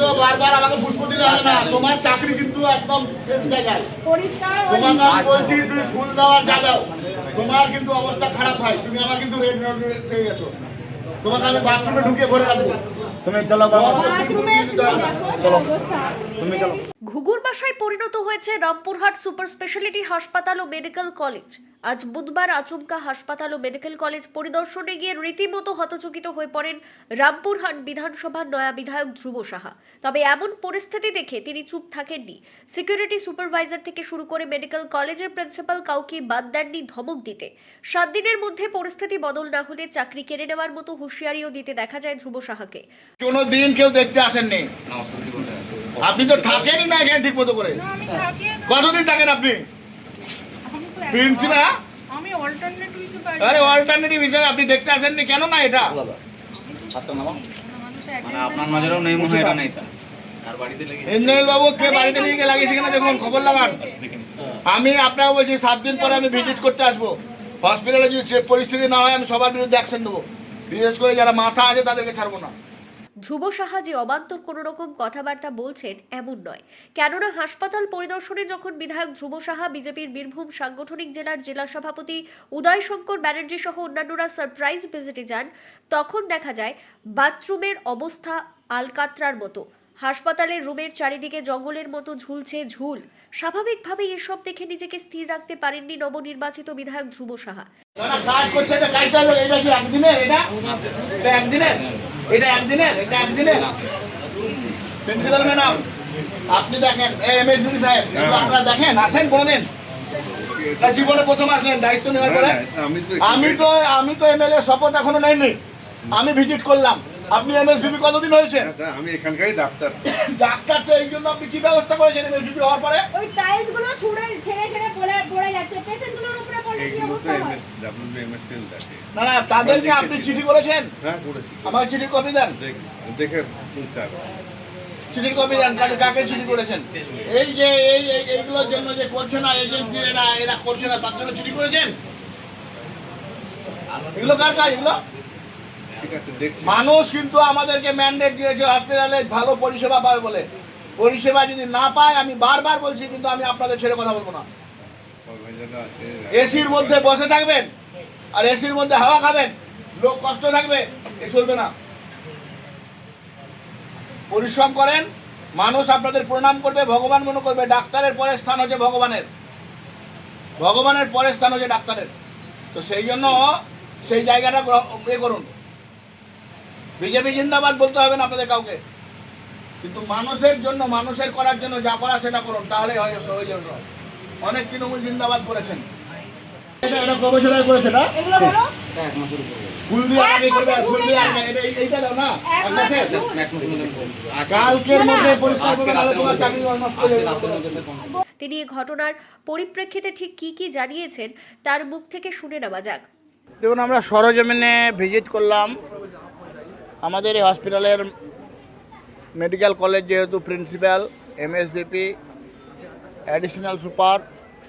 তো বারবার আমাকে পুষ্প দিলে হবে না, তোমার চাকরি কিন্তু একদম শেষ জায়গায়। তোমাকে আমি বলছি তুমি ফুল দেওয়ার যা দাও, তোমার কিন্তু অবস্থা খারাপ হয়। তুমি আমার কিন্তু রেড নোট থেকে গেছো, তোমাকে আমি বাথরুমে ঢুকিয়ে ভরে রাখবো। তুমি চলো তুমি চলো। ঘুঘুর বাসায় পরিণত হয়েছে রামপুরহাট সুপার স্পেশালিটি হাসপাতাল ও মেডিকেল কলেজ। আজ বুধবার আচমকা হাসপাতাল ও মেডিকেল কলেজ পরিদর্শনে গিয়ে রীতিমতো হতচকিত হয়ে পড়েন রামপুরহাট বিধানসভার নয়া বিধায়ক ধ্রুব সাহা। তবে এমন পরিস্থিতি দেখে তিনি চুপ থাকেননি। সিকিউরিটি সুপারভাইজার থেকে শুরু করে মেডিকেল কলেজের প্রিন্সিপাল কাউকে বাদ দেননি ধমক দিতে। 7 দিনের মধ্যে পরিস্থিতি বদল না হলে চাকরি কেড়ে নেওয়ার মতো হুঁশিয়ারিও দিতে দেখা যায় ধ্রুব সাহাকে। কোনো দিন কেউ দেখতে আসেননি, আপনি তো থাকেনই না এখানে ঠিক মতো করে। কতদিন থাকেন আপনি? প্রিন্সিপাল আমি অল্টারনেটিভ হিসেবে আপনি দেখতে আসেননি কেন? না এটা মানে আপনার নজরেও নেই মনে হয়, এটা নেই তা আর বাড়িতে লেগে ইন্দ্রনীল বাবু কে বাড়িতে নিয়ে গিয়ে লাগিয়েছে কিনা দেখুন, খবর লাগান। আমি আপনাকে বলছি 7 দিন পরে আমি ভিজিট করতে আসবো হসপিটালে। যদি সে পরিস্থিতি না হয় আমি সবার বিরুদ্ধে অ্যাকশন নেবো, বিশেষ করে যারা মাথা আছে তাদেরকে ছাড়বো না। ধ্রুব সাহা যে অবান্তর কোনো রকম কথাবার্তা বলছেন এমন নয়, কেননা হাসপাতাল পরিদর্শনে যখন বিধায়ক ধ্রুব সাহা, বিজেপির বীরভূম সাংগঠনিক জেলার জেলা সভাপতি উদয় শঙ্কর ব্যানার্জি সহ অন্যান্যরা সারপ্রাইজ ভিজিটে যান, তখন দেখা যায় বাথরুমের অবস্থা আলকাতরার মতো। হাসপাতালের রুমের চারিদিকে জঙ্গলের মতো ঝুলছে ঝুল। স্বাভাবিকভাবেই এসব দেখে নিজেকে স্থির রাখতে পারেননি নবনির্বাচিত বিধায়ক ধ্রুব সাহা। কাজ করছে, এটা কি একদিনের? এটা একদিনের? এটা একদিনের? প্রিন্সিপাল ম্যাডাম আপনি দেখেন, এমএসডি সাহেব আপনারা দেখেন, আসেন কোনোদিন? জীবনে প্রথম আসেন দায়িত্ব নেওয়ার পরে। আমি তো এমএলএ শপথ এখনো নেইনি, আমি ভিজিট করলাম। আপনি এমএসডিপি কতদিন হয়েছে? আমি এখানকারই ডাক্তার। ডাক্তার তো এই জন্য আপনি কি ব্যবস্থা করেছেন এমএসডিপি হওয়ার পরে? ওই টাইলস গুলো ছেড়ে পড়ে যাচ্ছে, পেশেন্ট গুলোর উপরে পড়লে কি অবস্থা হয়? ডব্লিউএমএসএল দেখে। না তাদেরকে আপনি চিঠি করেছেন? হ্যাঁ করেছি। আমার চিঠির কপি দেন, দেখে বুঝতে হবে। চিঠির কপি দেন, কাকে চিঠি করেছেন? এই যে এইগুলোর জন্য যে করছে না এজেন্সির এরা করছে না, তার জন্য চিঠি করেছেন? এগুলো কার কাজ? এগুলো ঠিক আছে দেখছি। মানুষ কিন্তু আমাদেরকে ম্যান্ডেট দিয়েছে হসপিটালে ভালো পরিষেবা পাবে বলে। পরিষেবা যদি না পায়, আমি বারবার বলছি, কিন্তু আমি আপনাদের ছেড়ে কথা বলবো না। এসির মধ্যে বসে থাকবেন আর এসির মধ্যে হাওয়া খাবেন, লোক কষ্ট থাকবে, এ চলবে না। পরিশ্রম করেন, মানুষ আপনাদের প্রণাম করবে, ভগবান মনে করবে। ডাক্তারের পরের স্থান হচ্ছে ভগবানের, ভগবানের পরের স্থান হচ্ছে ডাক্তারের। তো সেই জন্য সেই জায়গাটা করুন। বিজেপি জিন্দাবাদ বলতে হবে না আপনাদের কাউকে, কিন্তু মানুষের জন্য, মানুষের করার জন্য যা করা সেটা করুন, তাহলে হয় হয়ে যাবে। অনেক তৃণমূল জিন্দাবাদ করেছেন, এটা গবেষণায় করেছে না? এগুলো বলো ফুল দিয়ে আগে করবে, ফুল দিয়ে আগে এইটা দাও না। কালকের মধ্যে পরিষ্কার করে তাহলে তোমার চাকরি নষ্ট হয়ে যাবে। তিনি এই ঘটনার পরিপ্রেক্ষিতে ঠিক কি জানিয়েছেন তার মুখ থেকে শুনে নেওয়া যাক। দেখুন, আমরা সরজমিনে ভিজিট করলাম আমাদের এই হসপিটালের মেডিকেল কলেজ, যেহেতু প্রিন্সিপাল, এমএসডিপি, অ্যাডিশনাল সুপার,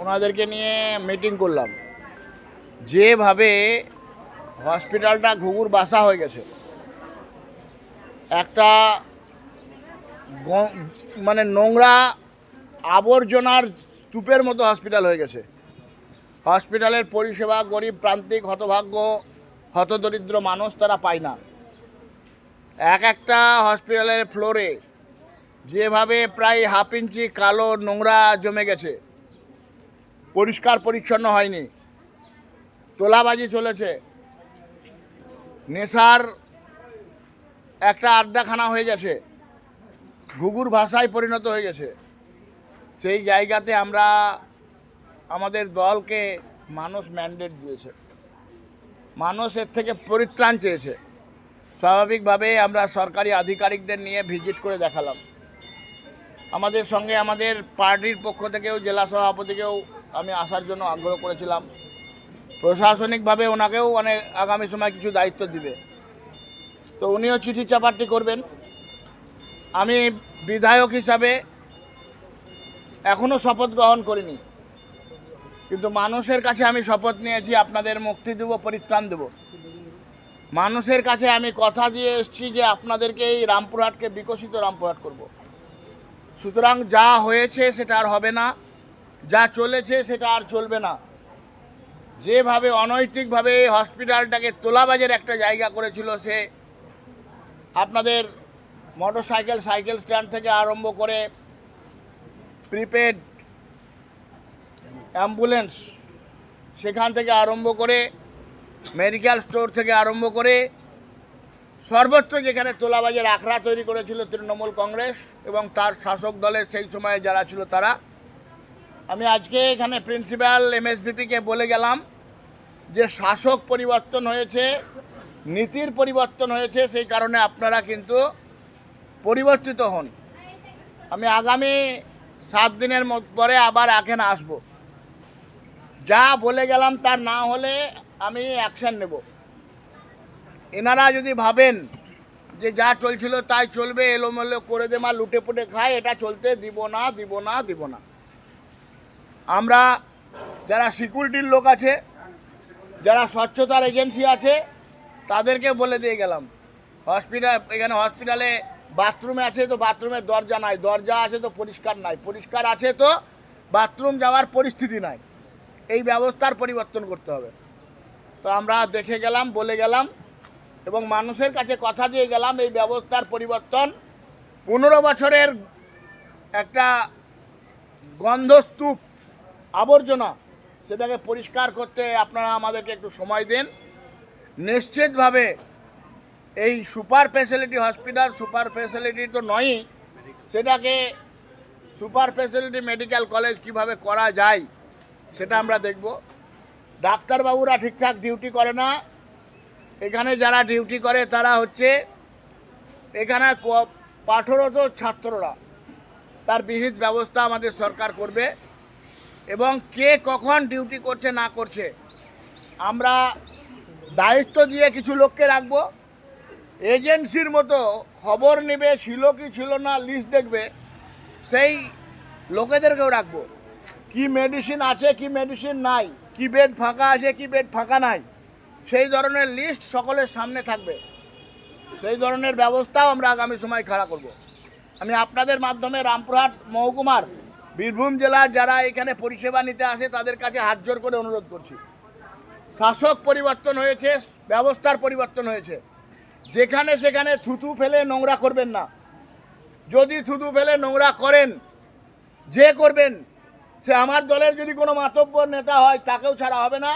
ওনাদেরকে নিয়ে মিটিং করলাম। যেভাবে হসপিটালটা ঘুঘুর বাসা হয়ে গেছে, একটা মানে নোংরা আবর্জনার স্তূপের মতো হসপিটাল হয়ে গেছে। হসপিটালের পরিষেবা গরিব, প্রান্তিক, হতভাগ্য, হতদরিদ্র মানুষ তারা পায় না। একটা হসপিটালের ফ্লোরে যেভাবে প্রায় হাফ ইঞ্চি কালো নোংরা জমে গেছে, পরিষ্কার পরিচ্ছন্ন হয়নি, তোলাবাজি চলেছে, নেশার একটা আড্ডাখানা হয়ে গেছে, ঘুঘুর ভাষায় পরিণত হয়ে গেছে। সেই জায়গাতে আমরা আমাদের দলকে মানুষ ম্যান্ডেট দিয়েছে, মানুষ এর থেকে পরিত্রাণ চেয়েছে। স্বাভাবিকভাবে আমরা সরকারি আধিকারিকদের নিয়ে ভিজিট করে দেখালাম। আমাদের সঙ্গে আমাদের পার্টির পক্ষ থেকেও জেলা সভাপতিকেও আমি আসার জন্য আগ্রহ করেছিলাম। প্রশাসনিকভাবে ওনাকেও আগামী সময় কিছু দায়িত্ব দিবে, তো উনিও চিঠি চাপাটি করবেন। আমি বিধায়ক হিসাবে এখনও শপথ গ্রহণ করিনি, কিন্তু মানুষের কাছে আমি শপথ নিয়েছি, আপনাদের মুক্তি দেব, পরিত্রাণ দেব। মানুষের কাছে আমি কথা দিয়ে এসেছি যে আপনাদেরকে এই রামপুরহাটকে বিকশিত রামপুরহাট করব। সুতরাং যা হয়েছে সেটা আর হবে না, যা চলেছে সেটা আর চলবে না। যেভাবে অনৈতিকভাবে এই হসপিটালটাকে তোলাবাজের একটা জায়গা করেছিল, সে আপনাদের মোটরসাইকেল সাইকেল স্ট্যান্ড থেকে আরম্ভ করে প্রিপেড অ্যাম্বুলেন্স সেখান থেকে আরম্ভ করে মেডিকেল স্টোর থেকে আরম্ভ করে সর্বত্র যেখানে তোলাবাজের আখড়া তৈরি করেছিল তৃণমূল কংগ্রেস এবং তার শাসক দলের সেই সময়ে যারা ছিল তারা, আমি আজকে এখানে প্রিন্সিপাল এমএসভিপিকে বলে গেলাম যে শাসক পরিবর্তন হয়েছে, নীতির পরিবর্তন হয়েছে, সেই কারণে আপনারা কিন্তু পরিবর্তিত হন। আমি আগামী 7 দিনের পরে আবার এখানে আসব। যা বলে গেলাম তার না হলে আমি অ্যাকশন নেব। এনারা যদি ভাবেন যে যা চলছিল তাই চলবে, এলোমেলো করে দেমা লুটে পুটে খায়, এটা চলতে দিব না, দিব না, দিব না। আমরা যারা সিকিউরিটির লোক আছে, যারা স্বচ্ছতার এজেন্সি আছে, তাদেরকে বলে দিয়ে গেলাম এখানে হসপিটালে বাথরুমে আছে তো বাথরুমের দরজা নাই, দরজা আছে তো পরিষ্কার নাই, পরিষ্কার আছে তো বাথরুম যাওয়ার পরিস্থিতি নাই। এই ব্যবস্থার পরিবর্তন করতে হবে। তো আমরা দেখে গেলাম, বলে গেলাম এবং মানুষের কাছে কথা দিয়ে গেলাম এই ব্যবস্থার পরিবর্তন। 15 বছরের একটা গন্ধস্তূপ আবর্জনা, সেটাকে পরিষ্কার করতে আপনারা আমাদেরকে একটু সময় দিন। নিশ্চিতভাবে এই super facility hospital, super facility তো নয়ই, সেটাকে সুপার ফ্যাসিলিটি মেডিকেল কলেজ কিভাবে করা যায় সেটা আমরা দেখব। ডাক্তারবাবুরা ঠিকঠাক ডিউটি করে না। এখানে যারা ডিউটি করে তারা হচ্ছে এখানে পাঠরত ছাত্ররা, তার বিহিত ব্যবস্থা আমাদের সরকার করবে এবং কে কখন ডিউটি করছে না করছে আমরা দায়িত্ব দিয়ে কিছু লোককে রাখবো। এজেন্সির মতো খবর নেবে, ছিল কি ছিল না লিস্ট দেখবে, সেই লোকেদেরকেও রাখবো। কি মেডিসিন আছে, কি মেডিসিন নাই, কি বেড ফাঁকা আছে, কি বেড ফাঁকা নাই, সেই ধরনের লিস্ট সকলের সামনে থাকবে। সেই ধরনের ব্যবস্থাও আমরা আগামী সময় খাড়া করব। আমি আপনাদের মাধ্যমে রামপুরহাট মহকুমার বীরভূম জেলার যারা এখানে পরিষেবা নিতে আসে তাদের কাছে হাত জোর করে অনুরোধ করছি, শাসক পরিবর্তন হয়েছে, ব্যবস্থার পরিবর্তন হয়েছে। যেখানে সেখানে থুতু ফেলে নোংরা করবেন না। যদি থুতু ফেলে নোংরা করেন, যে করবেন সে আমার দলের যদি কোনো মাতব্বর নেতা হয় তাকেও ছাড়া হবে না,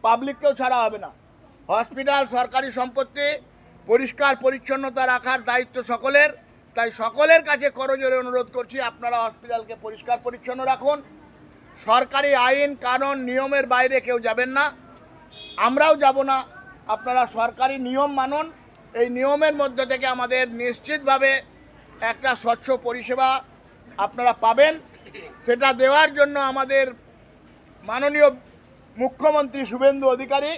পাবলিককেও ছাড়া হবে না। হসপিটাল সরকারি সম্পত্তি, পরিষ্কার পরিচ্ছন্নতা রাখার দায়িত্ব সকলের। তাই সকলের কাছে করজোরে অনুরোধ করছি, আপনারা হসপিটালকে পরিষ্কার পরিচ্ছন্ন রাখুন। সরকারি আইন কানুন নিয়মের বাইরে কেউ যাবেন না, আমরাও যাব না। আপনারা সরকারি নিয়ম মানুন। এই নিয়মের মধ্যে থেকে আমাদের নিশ্চিতভাবে একটা স্বচ্ছ পরিষেবা আপনারা পাবেন। সেটা দেওয়ার জন্য আমাদের মাননীয় মুখ্যমন্ত্রী শুভেন্দু অধিকারী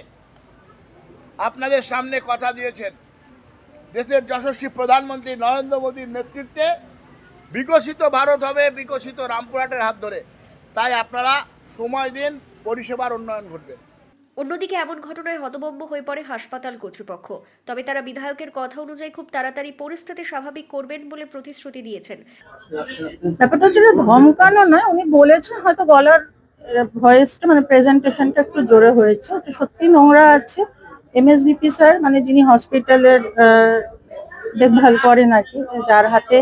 আপনাদের সামনে কথা দিয়েছেন। দেশের যশস্বী প্রধানমন্ত্রী নরেন্দ্র মোদীর নেতৃত্বে বিকশিত ভারত হবে, বিকশিত রামপুরহাটের হাত ধরে। তাই আপনারা সময় দিন, পরিষেবার উন্নয়ন ঘটবে। অন্যদিকে এমন ঘটনায় হতভম্ব হয়ে পড়ে হাসপাতাল কর্তৃপক্ষ। তবে তারা বিধায়কের কথা অনুযায়ী খুব তাড়াতাড়ি পরিস্থিতি স্বাভাবিক করবেন বলে প্রতিশ্রুতি দিয়েছেন। ব্যাপারটা হচ্ছে ধমকানো নয়, উনি বলেছেন হয়তো গলার ভয়েসটা মানে প্রেজেন্টেশনটা একটু জোরে হয়েছে। ওটা সত্যি নোংরা আছে। এমএসভিপি স্যার মানে যিনি হসপিটালের দেখভাল করেন আর কি, যার হাতে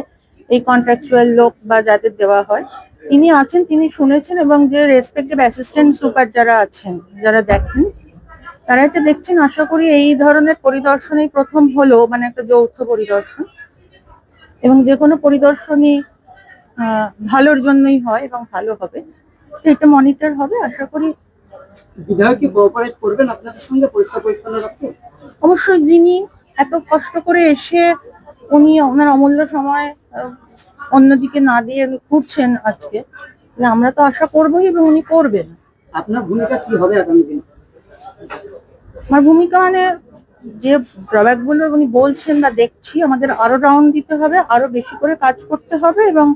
এই কন্ট্রাকচুয়াল লোক বা যাদের দেওয়া হয়, তিনি আছেন, তিনি শুনেছেন এবং যে রেসপেক্টিভ অ্যাসিস্ট্যান্ট সুপার যারা আছেন, যারা দেখেন, তারা এটা দেখছেন। আশা করি এই ধরনের পরিদর্শনই প্রথম হলো, মানে একটা যৌথ পরিদর্শন, এবং যে কোনো পরিদর্শনই ভালোর জন্যই হয় এবং ভালো হবে। তো এটা মনিটর হবে। আশা করি বিধায়ক কি কোঅপারেট করবেন আপনাদের সঙ্গে পরিষ্কার পরিচ্ছন্ন রাখতে? অবশ্যই, যিনি এত কষ্ট করে এসে উনি ওনার অমূল্য সময় অন্যদিকে না দিয়ে ঘুরছেন আজকে, আমরা তো আশা করবোই এবং উনি করবেন। আপনার ভূমিকা কি হবে আগামী দিনে? আমার ভূমিকা মানে যে ড্রব্যাক গুলো উনি বলছেন বা দেখছি, আমাদের আরো রাউন্ড দিতে হবে, আরো বেশি করে কাজ করতে হবে এবং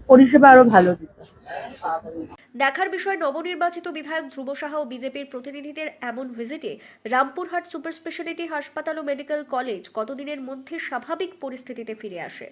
পরিষেবা আরো ভালো দিত। দেখার বিষয় নবনির্বাচিত বিধায়ক ধ্রুব সাহা ও বিজেপির প্রতিনিধিদের এমন ভিজিটে রামপুরহাট সুপার স্পেশালিটি হাসপাতাল ও মেডিকেল কলেজ কতদিনের মধ্যে স্বাভাবিক পরিস্থিতিতে ফিরে আসে।